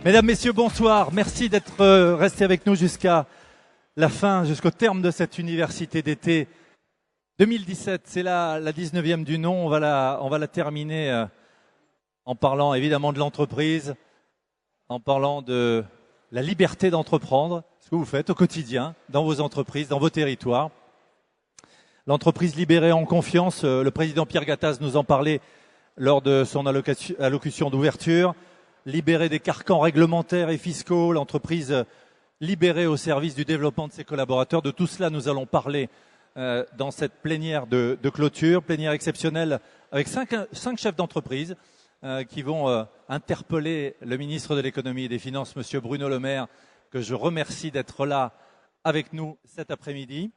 Mesdames, Messieurs, bonsoir. Merci d'être restés avec nous jusqu'à la fin, jusqu'au terme de cette université d'été 2017. C'est la 19e du nom. On va la terminer en parlant évidemment de l'entreprise, en parlant de la liberté d'entreprendre, ce que vous faites au quotidien, dans vos entreprises, dans vos territoires. L'entreprise libérée en confiance, le président Pierre Gattaz nous en parlait lors de son allocution d'ouverture. Libérée des carcans réglementaires et fiscaux, l'entreprise libérée au service du développement de ses collaborateurs. De tout cela, nous allons parler dans cette plénière de clôture, plénière exceptionnelle avec cinq chefs d'entreprise qui vont interpeller le ministre de l'économie et des finances, monsieur Bruno Le Maire, que je remercie d'être là avec nous cet après-midi.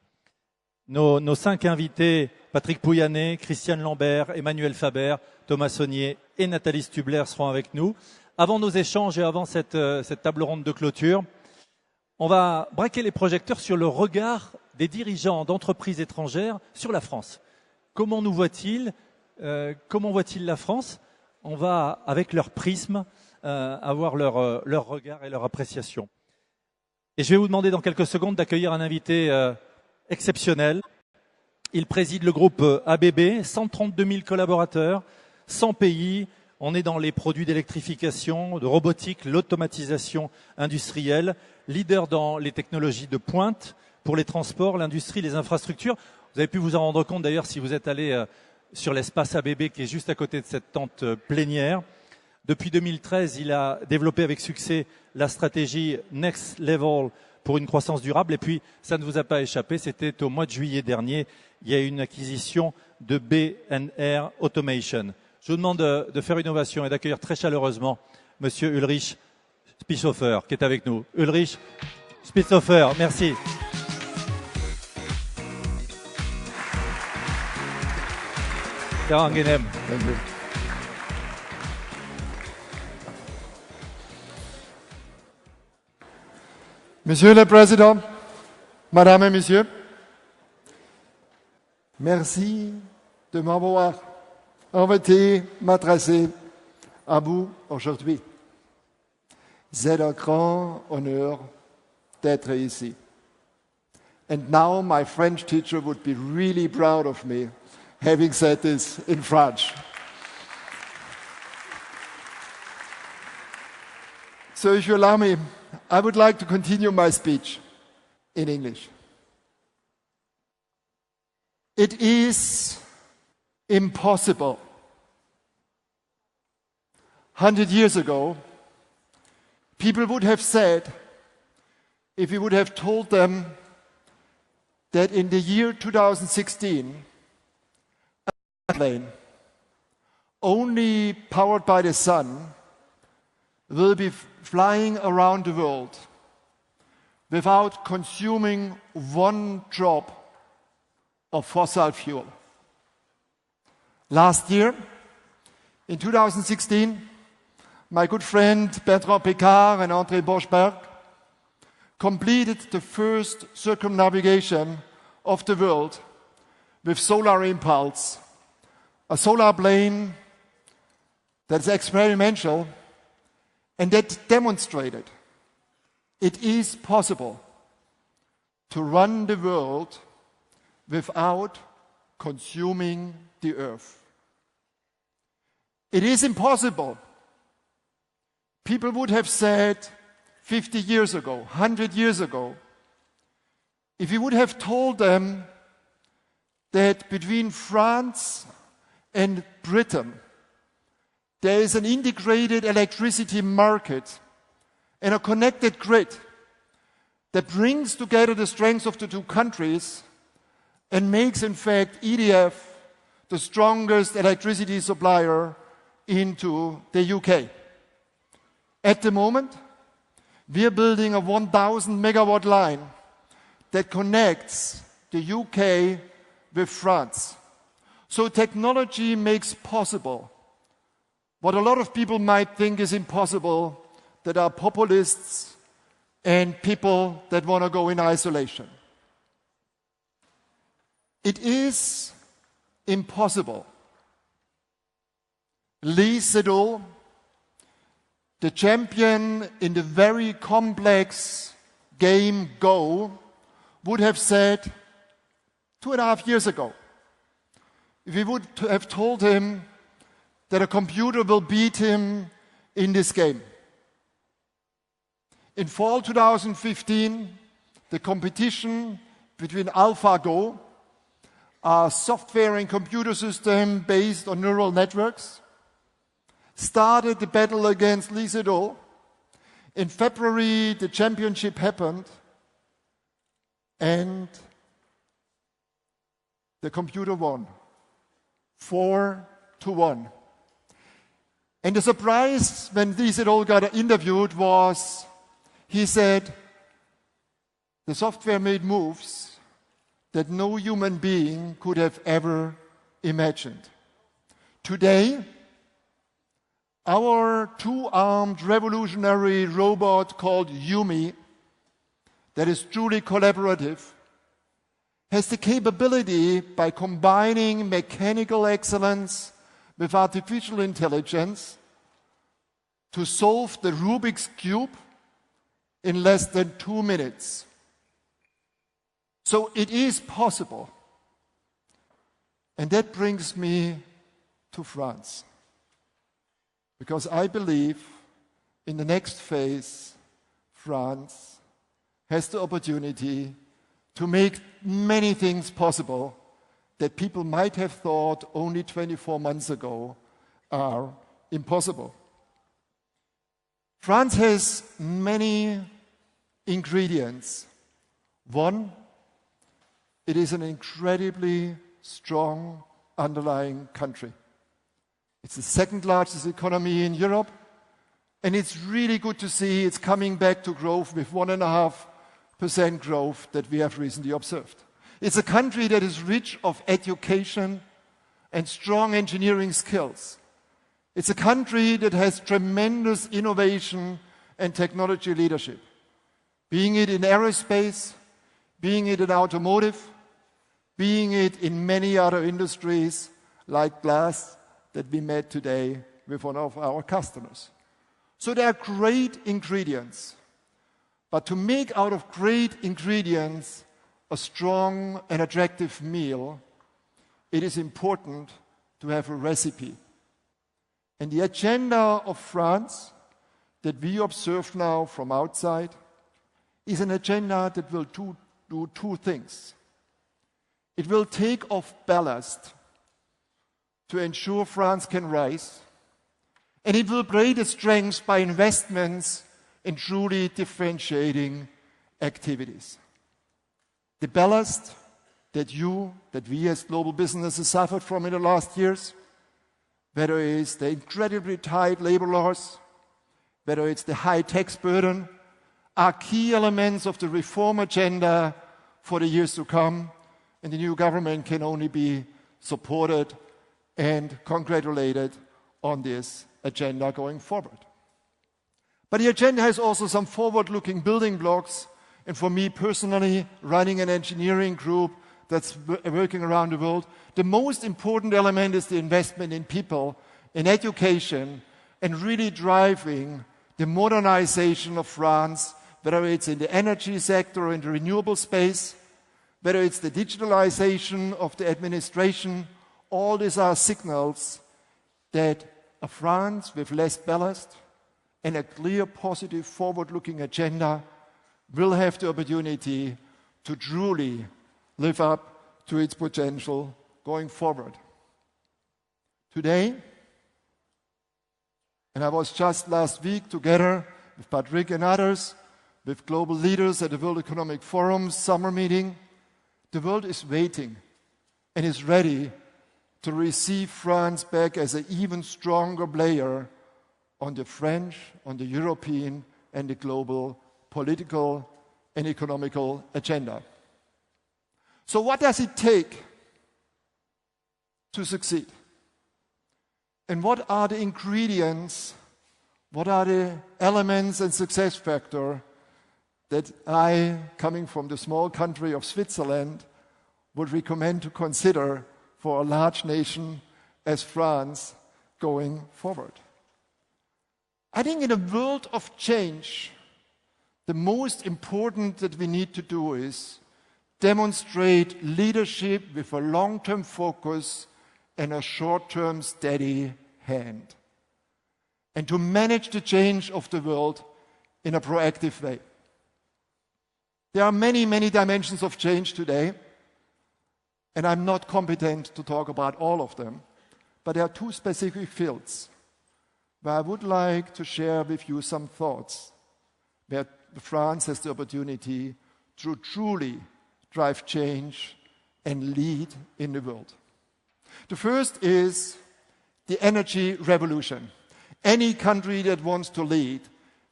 Nos cinq invités, Patrick Pouyanné, Christiane Lambert, Emmanuel Faber, Thomas Saunier et Nathalie Stubler seront avec nous. Avant nos échanges et avant cette table ronde de clôture, on va braquer les projecteurs sur le regard des dirigeants d'entreprises étrangères sur la France. Comment nous voient-ils Comment voient-ils la France? On va, avec leur prisme, avoir leur regard et leur appréciation. Et je vais vous demander dans quelques secondes d'accueillir un invité exceptionnel. Il préside le groupe ABB, 132 000 collaborateurs, 100 pays. On est dans les produits d'électrification, de robotique, l'automatisation industrielle, leader dans les technologies de pointe pour les transports, l'industrie, les infrastructures. Vous avez pu vous en rendre compte d'ailleurs si vous êtes allé sur l'espace ABB qui est juste à côté de cette tente plénière. Depuis 2013, il a développé avec succès la stratégie Next Level pour une croissance durable. Et puis, ça ne vous a pas échappé, c'était au mois de juillet dernier, il y a eu une acquisition de B&R Automation. Je vous demande de faire une ovation et d'accueillir très chaleureusement monsieur Ulrich Spitzhofer qui est avec nous. Ulrich Spitzhofer, merci. Sehr angenehm. Monsieur le Président, Madame et Messieurs, merci de m'avoir invité m'adresser à vous aujourd'hui. C'est un grand honneur d'être ici. And now my French teacher would be really proud of me having said this in French. So if you allow me, I would like to continue my speech in English. It is impossible. 100 years ago, people would have said, if we would have told them that in the year 2016, a plane only powered by the sun will be flying around the world without consuming one drop of fossil fuel. Last year, in 2016, my good friend Bertrand Piccard and André Borschberg completed the first circumnavigation of the world with Solar Impulse, a solar plane that's experimental and that demonstrated it is possible to run the world without consuming the earth. It is impossible. People would have said 50 years ago, 100 years ago, if we would have told them that between France and Britain there is an integrated electricity market and a connected grid that brings together the strengths of the two countries and makes, in fact, EDF the strongest electricity supplier into the UK. At the moment, we are building a 1,000 megawatt line that connects the UK with France. So technology makes possible what a lot of people might think is impossible, that are populists and people that want to go in isolation. It is impossible, least at all, the champion in the very complex game Go would have said 2.5 years ago. If we would have told him that a computer will beat him in this game. In fall 2015, the competition between AlphaGo, a software and computer system based on neural networks, started the battle against Lee Sedol. In February, the championship happened, and the computer won, 4-1. And the surprise when Lee Sedol got interviewed was, he said, the software made moves that no human being could have ever imagined. Today, our two-armed revolutionary robot called Yumi, that is truly collaborative, has the capability, by combining mechanical excellence with artificial intelligence, to solve the Rubik's Cube in less than 2 minutes. So it is possible. And that brings me to France. Because I believe in the next phase, France has the opportunity to make many things possible that people might have thought only 24 months ago are impossible. France has many ingredients. One, it is an incredibly strong underlying country. It's the second largest economy in Europe, and it's really good to see it's coming back to growth with 1.5% growth that we have recently observed. It's a country that is rich of education and strong engineering skills. It's a country that has tremendous innovation and technology leadership, being it in aerospace, being it in automotive, being it in many other industries like glass that we met today with one of our customers. So there are great ingredients. But to make out of great ingredients a strong and attractive meal, it is important to have a recipe. And the agenda of France that we observe now from outside is an agenda that will do two things. It will take off ballast to ensure France can rise, and it will create a strength by investments in truly differentiating activities. The ballast that we as global businesses suffered from in the last years, whether it's the incredibly tight labor laws, whether it's the high tax burden, are key elements of the reform agenda for the years to come, and the new government can only be supported and congratulated on this agenda going forward. But the agenda has also some forward-looking building blocks, and for me personally, running an engineering group that's working around the world, the most important element is the investment in people, in education, and really driving the modernization of France, whether it's in the energy sector or in the renewable space, whether it's the digitalization of the administration. All these are signals that a France with less ballast and a clear, positive, forward-looking agenda will have the opportunity to truly live up to its potential going forward. Today, and I was just last week together with Patrick and others, with global leaders at the World Economic Forum's summer meeting, the world is waiting and is ready to receive France back as an even stronger player on the French, on the European, and the global political and economical agenda. So what does it take to succeed? And what are the ingredients, what are the elements and success factors that I, coming from the small country of Switzerland, would recommend to consider for a large nation as France going forward? I think in a world of change, the most important that we need to do is demonstrate leadership with a long-term focus and a short-term steady hand, and to manage the change of the world in a proactive way. There are many, many dimensions of change today, and I'm not competent to talk about all of them, but there are two specific fields where I would like to share with you some thoughts, where France has the opportunity to truly drive change and lead in the world. The first is the energy revolution. Any country that wants to lead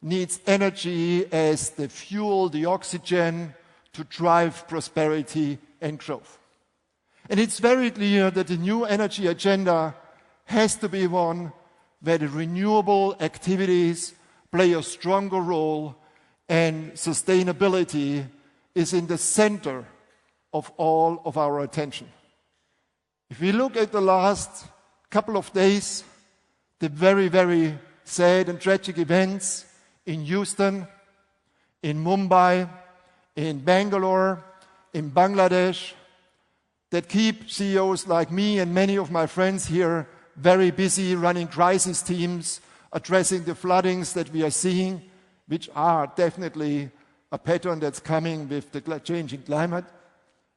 needs energy as the fuel, the oxygen to drive prosperity and growth. And it's very clear that the new energy agenda has to be one where the renewable activities play a stronger role and sustainability is in the center of all of our attention. If we look at the last couple of days, the very, very sad and tragic events in Houston, in Mumbai, in Bangalore, in Bangladesh, that keep CEOs like me and many of my friends here very busy running crisis teams, addressing the floodings that we are seeing, which are definitely a pattern that's coming with the changing climate.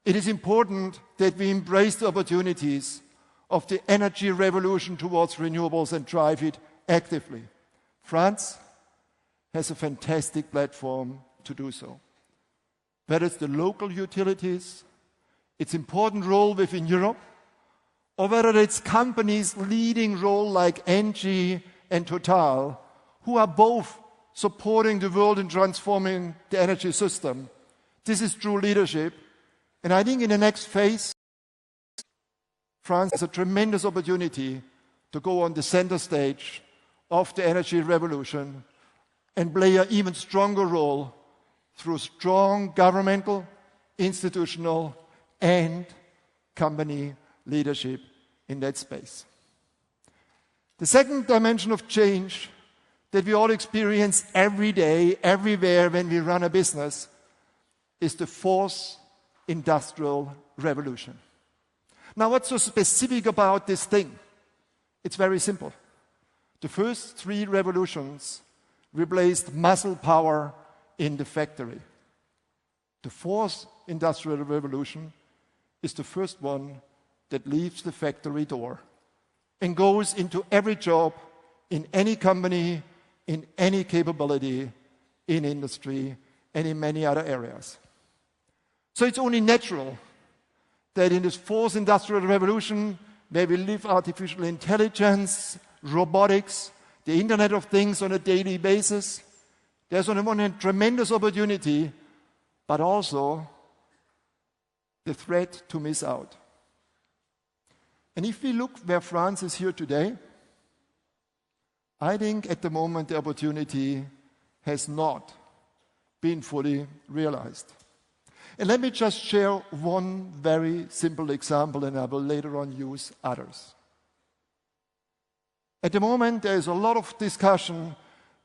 It is important that we embrace the opportunities of the energy revolution towards renewables and drive it actively. France has a fantastic platform to do so. Whether it's the local utilities, its important role within Europe, or whether it's companies' leading role like ENGIE and Total, who are both supporting the world in transforming the energy system. This is true leadership. And I think in the next phase, France has a tremendous opportunity to go on the center stage of the energy revolution and play an even stronger role through strong governmental, institutional, and company leadership in that space. The second dimension of change that we all experience every day, everywhere when we run a business is the fourth industrial revolution. Now, what's so specific about this thing? It's very simple. The first three revolutions replaced muscle power in the factory. The fourth industrial revolution is the first one that leaves the factory door and goes into every job, in any company, in any capability, in industry, and in many other areas. So it's only natural that in this fourth industrial revolution, where we live artificial intelligence, robotics, the Internet of Things on a daily basis, there's on the one hand tremendous opportunity, but also the threat to miss out. And if we look where France is here today, I think at the moment the opportunity has not been fully realized. And let me just share one very simple example, and I will later on use others. At the moment, there is a lot of discussion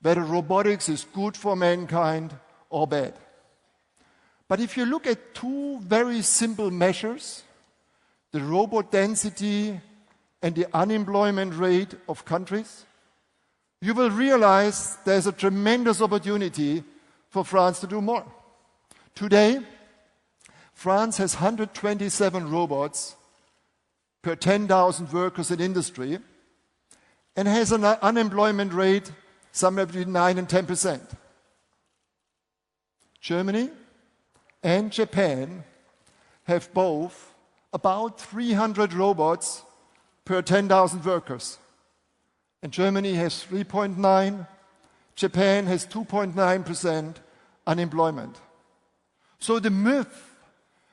whether robotics is good for mankind or bad. But if you look at two very simple measures, the robot density and the unemployment rate of countries, you will realize there's a tremendous opportunity for France to do more. Today, France has 127 robots per 10,000 workers in industry and has an unemployment rate somewhere between 9 and 10%. Germany and Japan have both about 300 robots per 10,000 workers. And Germany has 3.9, Japan has 2.9% unemployment. So the myth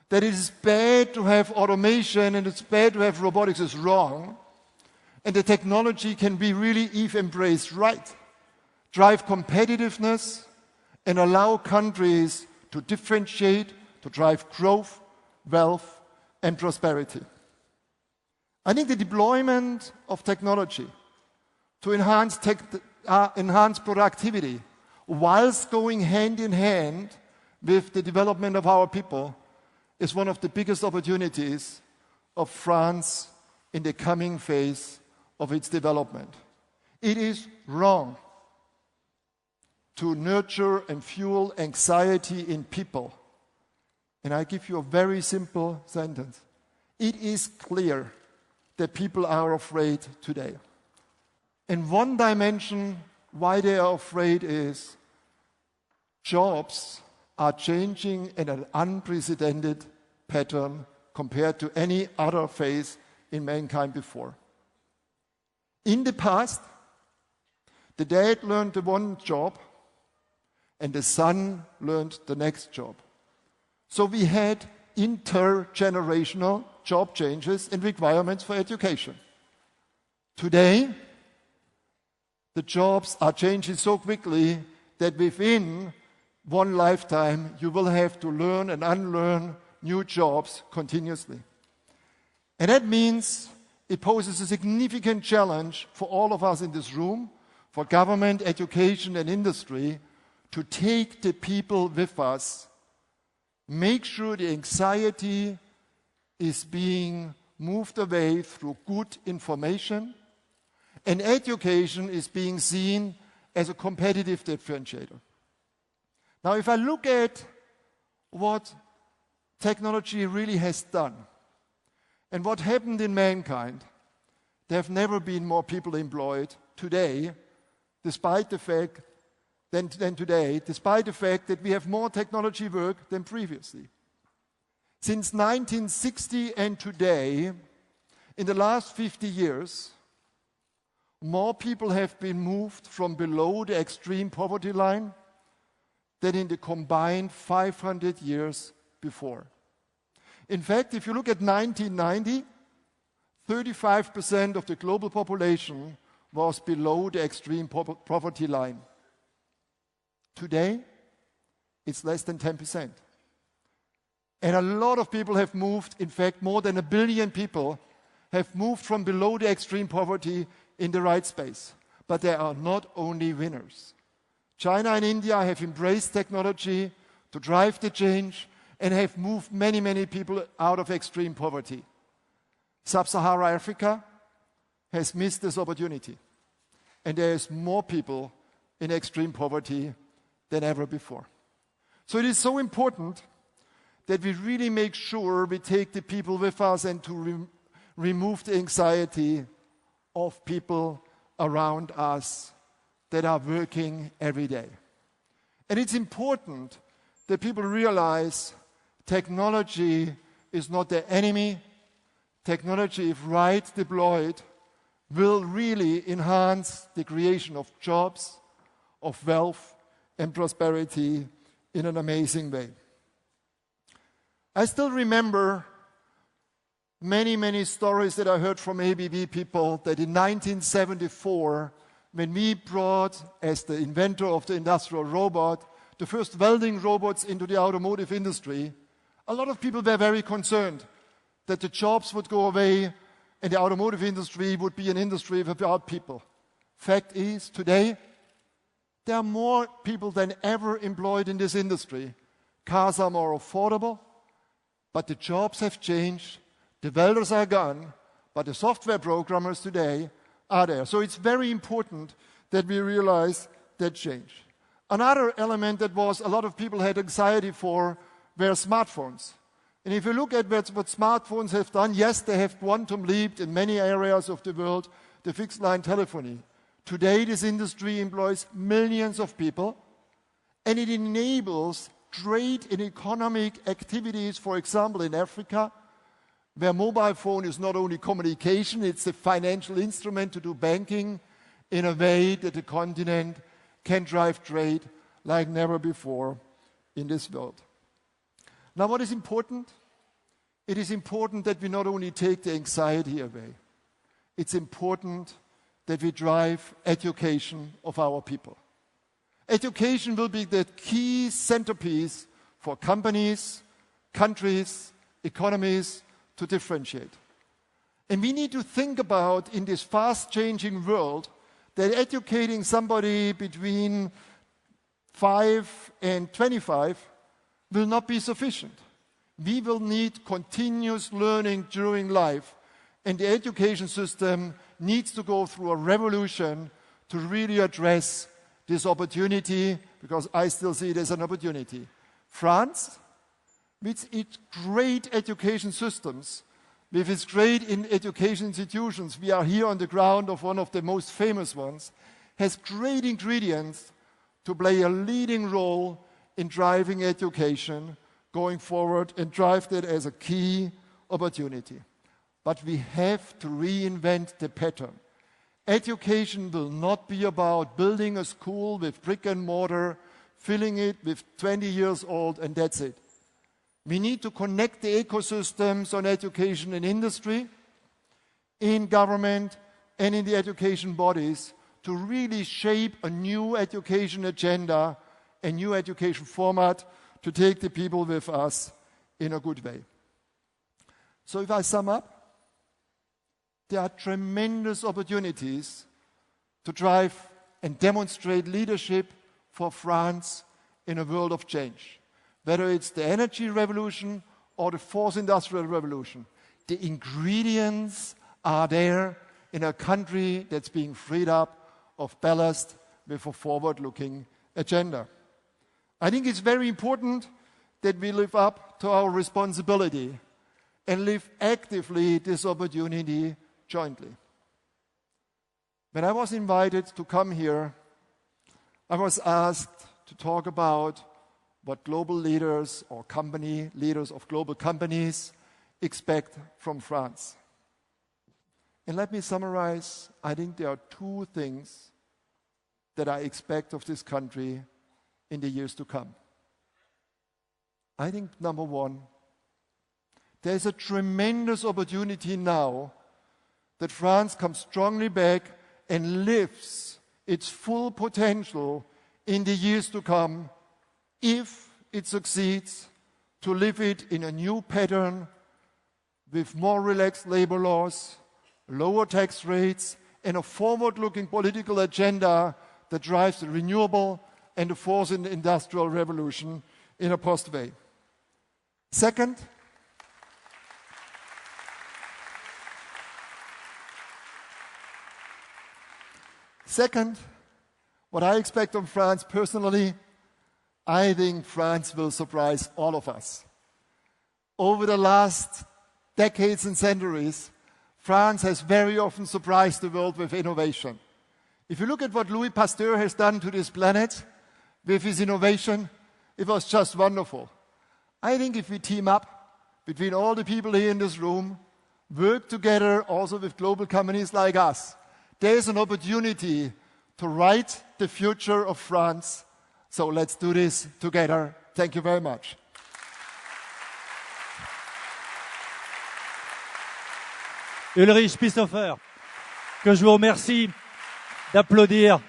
that it is bad to have automation and it's bad to have robotics is wrong. And the technology can be really, if embraced right, drive competitiveness and allow countries to differentiate, to drive growth, wealth, and prosperity. I think the deployment of technology to enhance enhance productivity, whilst going hand in hand with the development of our people, is one of the biggest opportunities of France in the coming phase of its development. It is wrong to nurture and fuel anxiety in people. And I give you a very simple sentence. It is clear that people are afraid today. And one dimension why they are afraid is jobs are changing in an unprecedented pattern compared to any other phase in mankind before. In the past, the dad learned the one job and the son learned the next job. So we had intergenerational job changes and requirements for education. Today, the jobs are changing so quickly that within one lifetime, you will have to learn and unlearn new jobs continuously. And that means it poses a significant challenge for all of us in this room, for government, education, and industry, to take the people with us, make sure the anxiety is being moved away through good information, and education is being seen as a competitive differentiator. Now, if I look at what technology really has done and what happened in mankind, there have never been more people employed today, despite the fact that we have more technology work than previously. Since 1960 and today, in the last 50 years, more people have been moved from below the extreme poverty line than in the combined 500 years before. In fact, if you look at 1990, 35% of the global population was below the extreme poverty line. Today, it's less than 10%. And a lot of people have moved, in fact, more than 1 billion people have moved from below the extreme poverty in the right space. But there are not only winners. China and India have embraced technology to drive the change and have moved many, many people out of extreme poverty. Sub-Saharan Africa has missed this opportunity. And there is more people in extreme poverty than ever before. So it is so important that we really make sure we take the people with us and to remove the anxiety of people around us that are working every day. And it's important that people realize technology is not the enemy. Technology, if right deployed, will really enhance the creation of jobs, of wealth, and prosperity in an amazing way. I still remember many, many stories that I heard from ABB people that in 1974, when we brought, as the inventor of the industrial robot, the first welding robots into the automotive industry, a lot of people were very concerned that the jobs would go away and the automotive industry would be an industry without people. Fact is, today, there are more people than ever employed in this industry. Cars are more affordable, but the jobs have changed. The welders are gone, but the software programmers today are there. So it's very important that we realize that change. Another element that was a lot of people had anxiety for were smartphones. And if you look at what smartphones have done, yes, they have quantum leaped in many areas of the world, the fixed line telephony. Today, this industry employs millions of people, and it enables trade and economic activities, for example, in Africa, where mobile phone is not only communication, it's a financial instrument to do banking in a way that the continent can drive trade like never before in this world. Now, what is important? It is important that we not only take the anxiety away, it's important that we drive education of our people. Education will be the key centerpiece for companies, countries, economies to differentiate. And we need to think about, in this fast-changing world, that educating somebody between 5 and 25 will not be sufficient. We will need continuous learning during life, and the education system needs to go through a revolution to really address this opportunity, because I still see it as an opportunity. France, with its great education systems, with its great education institutions, we are here on the ground of one of the most famous ones, has great ingredients to play a leading role in driving education going forward and drive that as a key opportunity. But we have to reinvent the pattern. Education will not be about building a school with brick and mortar, filling it with 20 years old, and that's it. We need to connect the ecosystems on education in industry, in government, and in the education bodies to really shape a new education agenda, a new education format to take the people with us in a good way. So if I sum up, there are tremendous opportunities to drive and demonstrate leadership for France in a world of change. Whether it's the energy revolution or the fourth industrial revolution, the ingredients are there in a country that's being freed up of ballast with a forward-looking agenda. I think it's very important that we live up to our responsibility and live actively this opportunity jointly. When I was invited to come here, I was asked to talk about what global leaders or company leaders of global companies expect from France. And let me summarize. I think there are two things that I expect of this country in the years to come. I think number one, there's a tremendous opportunity now that France comes strongly back and lives its full potential in the years to come if it succeeds to live it in a new pattern with more relaxed labor laws, lower tax rates, and a forward-looking political agenda that drives the renewable and the fourth industrial revolution in a post way. Second, what I expect from France personally, I think France will surprise all of us. Over the last decades and centuries, France has very often surprised the world with innovation. If you look at what Louis Pasteur has done to this planet with his innovation, it was just wonderful. I think if we team up between all the people here in this room, work together also with global companies like us, there is an opportunity to write the future of France. So let's do this together. Thank you very much. Ulrich Pissofer, que je vous remercie d'applaudir.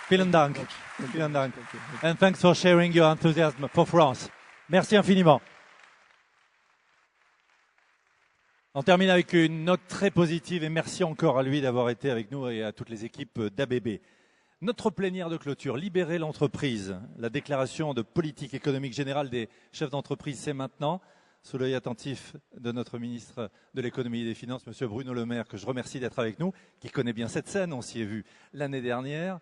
Vielen Dank. Vielen Dank. And thanks for sharing your enthusiasm for France. Merci infiniment. On termine avec une note très positive et merci encore à lui d'avoir été avec nous et à toutes les équipes d'ABB. Notre plénière de clôture, libérer l'entreprise. La déclaration de politique économique générale des chefs d'entreprise, c'est maintenant, sous l'œil attentif de notre ministre de l'économie et des finances, M. Bruno Le Maire, que je remercie d'être avec nous, qui connaît bien cette scène, on s'y est vu l'année dernière.